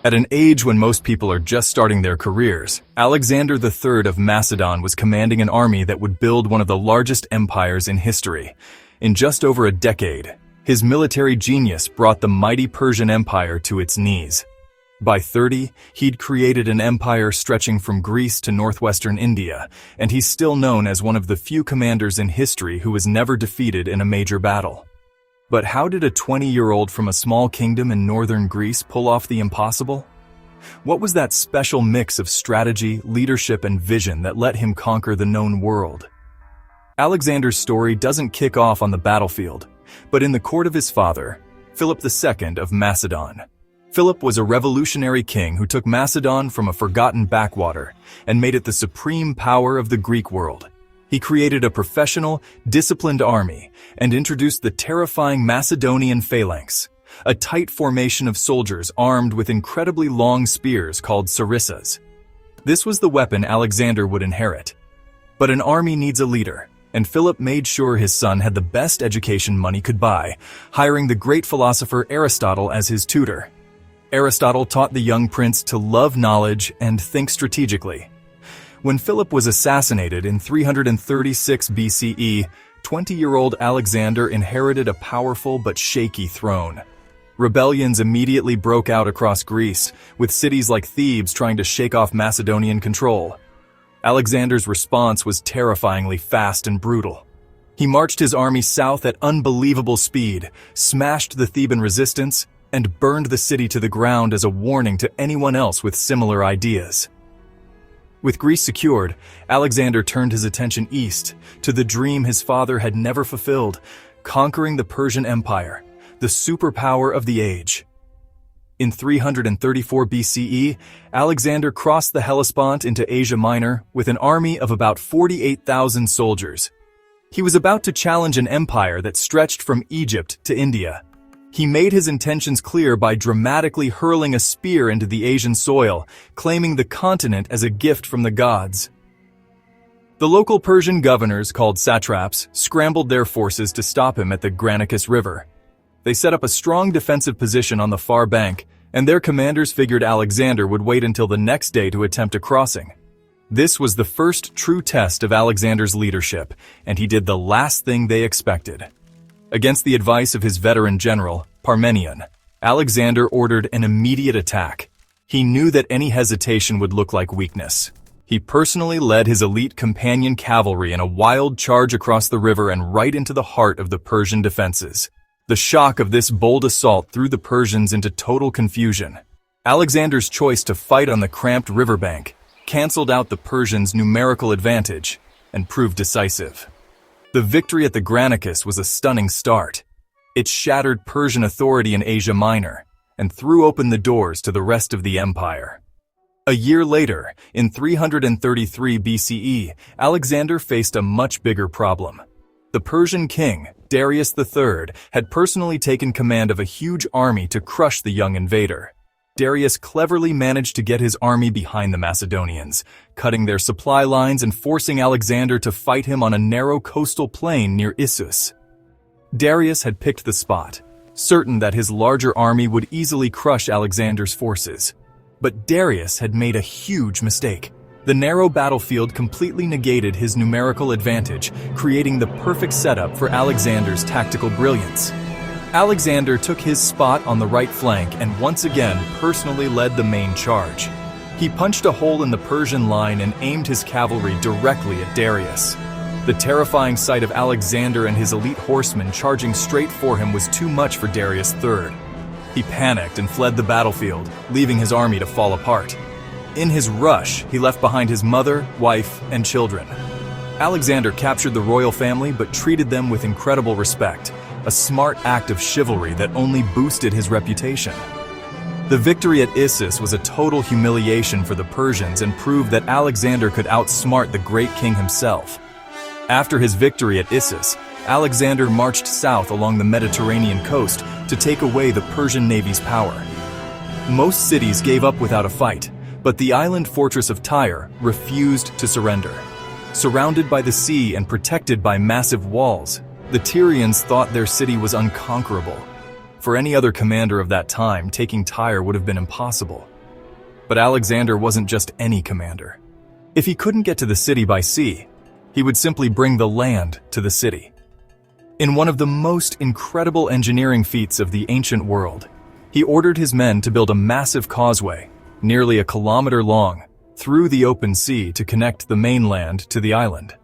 At an age when most people are just starting their careers, Alexander III of Macedon was commanding an army that would build one of the largest empires in history. In just over a decade, his military genius brought the mighty Persian Empire to its knees. By 30, he'd created an empire stretching from Greece to northwestern India, and he's still known as one of the few commanders in history who was never defeated in a major battle. But how did a 20-year-old from a small kingdom in northern Greece pull off the impossible? What was that special mix of strategy, leadership, and vision that let him conquer the known world? Alexander's story doesn't kick off on the battlefield, but in the court of his father, Philip II of Macedon. Philip was a revolutionary king who took Macedon from a forgotten backwater and made it the supreme power of the Greek world. He created a professional, disciplined army and introduced the terrifying Macedonian phalanx, a tight formation of soldiers armed with incredibly long spears called sarissas. This was the weapon Alexander would inherit. But an army needs a leader, and Philip made sure his son had the best education money could buy, hiring the great philosopher Aristotle as his tutor. Aristotle taught the young prince to love knowledge and think strategically. When Philip was assassinated in 336 BCE, 20-year-old Alexander inherited a powerful but shaky throne. Rebellions immediately broke out across Greece, with cities like Thebes trying to shake off Macedonian control. Alexander's response was terrifyingly fast and brutal. He marched his army south at unbelievable speed, smashed the Theban resistance, and burned the city to the ground as a warning to anyone else with similar ideas. With Greece secured, Alexander turned his attention east, to the dream his father had never fulfilled, conquering the Persian Empire, the superpower of the age. In 334 BCE, Alexander crossed the Hellespont into Asia Minor with an army of about 48,000 soldiers. He was about to challenge an empire that stretched from Egypt to India. He made his intentions clear by dramatically hurling a spear into the Asian soil, claiming the continent as a gift from the gods. The local Persian governors, called satraps, scrambled their forces to stop him at the Granicus River. They set up a strong defensive position on the far bank, and their commanders figured Alexander would wait until the next day to attempt a crossing. This was the first true test of Alexander's leadership, and he did the last thing they expected. Against the advice of his veteran general, Parmenion, Alexander ordered an immediate attack. He knew that any hesitation would look like weakness. He personally led his elite companion cavalry in a wild charge across the river and right into the heart of the Persian defenses. The shock of this bold assault threw the Persians into total confusion. Alexander's choice to fight on the cramped riverbank canceled out the Persians' numerical advantage and proved decisive. The victory at the Granicus was a stunning start. It shattered Persian authority in Asia Minor and threw open the doors to the rest of the empire. A year later, in 333 BCE, Alexander faced a much bigger problem. The Persian king, Darius III, had personally taken command of a huge army to crush the young invader. Darius cleverly managed to get his army behind the Macedonians, cutting their supply lines and forcing Alexander to fight him on a narrow coastal plain near Issus. Darius had picked the spot, certain that his larger army would easily crush Alexander's forces. But Darius had made a huge mistake. The narrow battlefield completely negated his numerical advantage, creating the perfect setup for Alexander's tactical brilliance. Alexander took his spot on the right flank and once again personally led the main charge. He punched a hole in the Persian line and aimed his cavalry directly at Darius. The terrifying sight of Alexander and his elite horsemen charging straight for him was too much for Darius III. He panicked and fled the battlefield, leaving his army to fall apart. In his rush, he left behind his mother, wife, and children. Alexander captured the royal family but treated them with incredible respect, a smart act of chivalry that only boosted his reputation. The victory at Issus was a total humiliation for the Persians and proved that Alexander could outsmart the great king himself. After his victory at Issus, Alexander marched south along the Mediterranean coast to take away the Persian navy's power. Most cities gave up without a fight, but the island fortress of Tyre refused to surrender. Surrounded by the sea and protected by massive walls, the Tyrians thought their city was unconquerable. For any other commander of that time, taking Tyre would have been impossible. But Alexander wasn't just any commander. If he couldn't get to the city by sea, he would simply bring the land to the city. In one of the most incredible engineering feats of the ancient world, he ordered his men to build a massive causeway, nearly a kilometer long, through the open sea to connect the mainland to the island.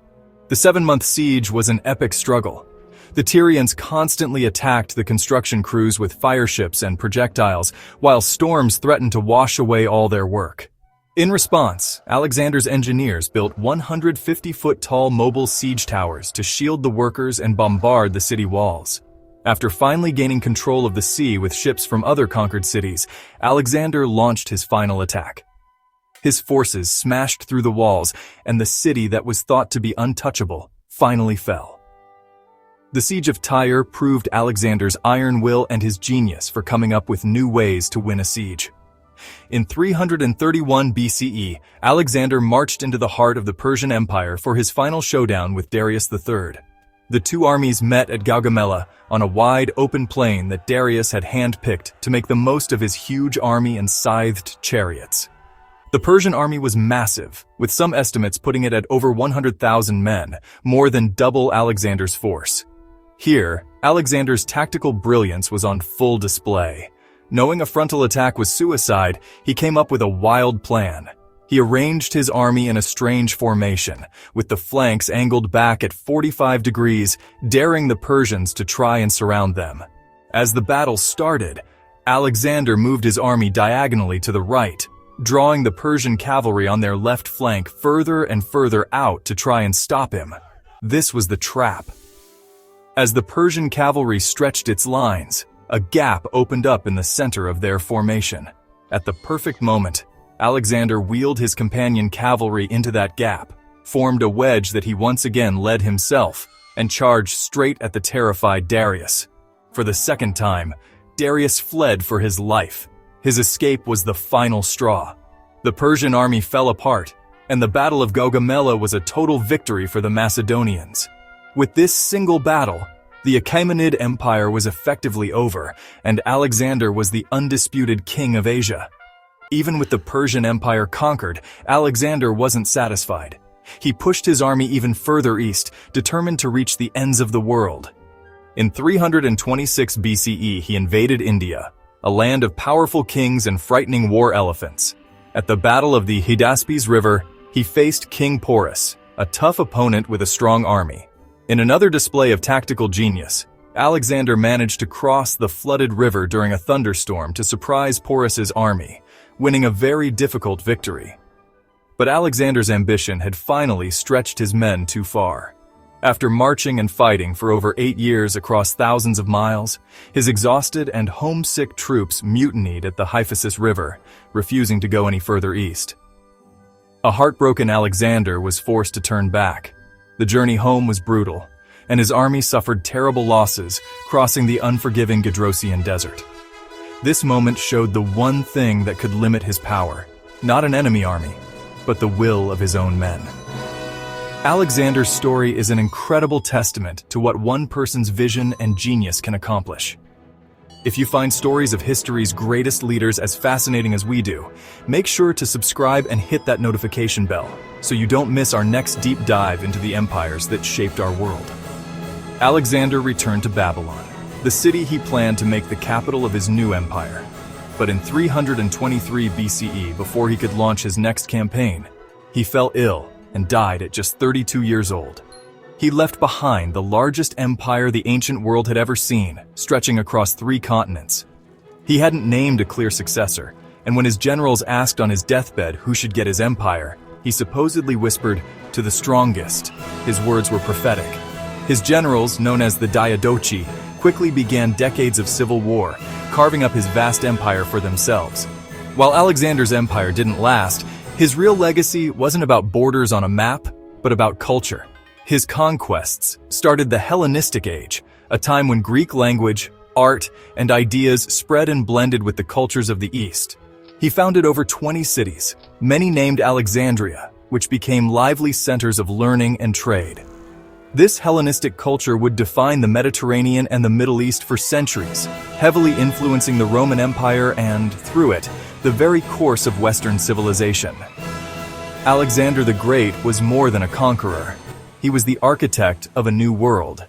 The 7-month siege was an epic struggle. The Tyrians constantly attacked the construction crews with fireships and projectiles, while storms threatened to wash away all their work. In response, Alexander's engineers built 150-foot-tall mobile siege towers to shield the workers and bombard the city walls. After finally gaining control of the sea with ships from other conquered cities, Alexander launched his final attack. His forces smashed through the walls, and the city that was thought to be untouchable finally fell. The siege of Tyre proved Alexander's iron will and his genius for coming up with new ways to win a siege. In 331 BCE, Alexander marched into the heart of the Persian Empire for his final showdown with Darius III. The two armies met at Gaugamela on a wide, open plain that Darius had hand-picked to make the most of his huge army and scythed chariots. The Persian army was massive, with some estimates putting it at over 100,000 men, more than double Alexander's force. Here, Alexander's tactical brilliance was on full display. Knowing a frontal attack was suicide, he came up with a wild plan. He arranged his army in a strange formation, with the flanks angled back at 45 degrees, daring the Persians to try and surround them. As the battle started, Alexander moved his army diagonally to the right, drawing the Persian cavalry on their left flank further and further out to try and stop him. This was the trap. As the Persian cavalry stretched its lines, a gap opened up in the center of their formation. At the perfect moment, Alexander wheeled his companion cavalry into that gap, formed a wedge that he once again led himself, and charged straight at the terrified Darius. For the second time, Darius fled for his life. His escape was the final straw. The Persian army fell apart, and the Battle of Gaugamela was a total victory for the Macedonians. With this single battle, the Achaemenid Empire was effectively over, and Alexander was the undisputed king of Asia. Even with the Persian Empire conquered, Alexander wasn't satisfied. He pushed his army even further east, determined to reach the ends of the world. In 326 BCE, he invaded India, a land of powerful kings and frightening war elephants. At the Battle of the Hydaspes River, he faced King Porus, a tough opponent with a strong army. In another display of tactical genius, Alexander managed to cross the flooded river during a thunderstorm to surprise Porus's army, winning a very difficult victory. But Alexander's ambition had finally stretched his men too far. After marching and fighting for over 8 years across thousands of miles, his exhausted and homesick troops mutinied at the Hyphasis River, refusing to go any further east. A heartbroken Alexander was forced to turn back. The journey home was brutal, and his army suffered terrible losses, crossing the unforgiving Gedrosian Desert. This moment showed the one thing that could limit his power, not an enemy army, but the will of his own men. Alexander's story is an incredible testament to what one person's vision and genius can accomplish. If you find stories of history's greatest leaders as fascinating as we do, make sure to subscribe and hit that notification bell so you don't miss our next deep dive into the empires that shaped our world. Alexander returned to Babylon, the city he planned to make the capital of his new empire. But in 323 BCE, before he could launch his next campaign, he fell ill and died at just 32 years old. He left behind the largest empire the ancient world had ever seen, stretching across 3 continents. He hadn't named a clear successor, and when his generals asked on his deathbed who should get his empire, he supposedly whispered, "To the strongest." His words were prophetic. His generals, known as the Diadochi, quickly began decades of civil war, carving up his vast empire for themselves. While Alexander's empire didn't last, his real legacy wasn't about borders on a map, but about culture. His conquests started the Hellenistic Age, a time when Greek language, art, and ideas spread and blended with the cultures of the East. He founded over 20 cities, many named Alexandria, which became lively centers of learning and trade. This Hellenistic culture would define the Mediterranean and the Middle East for centuries, heavily influencing the Roman Empire and, through it, the very course of Western civilization. Alexander the Great was more than a conqueror. He was the architect of a new world.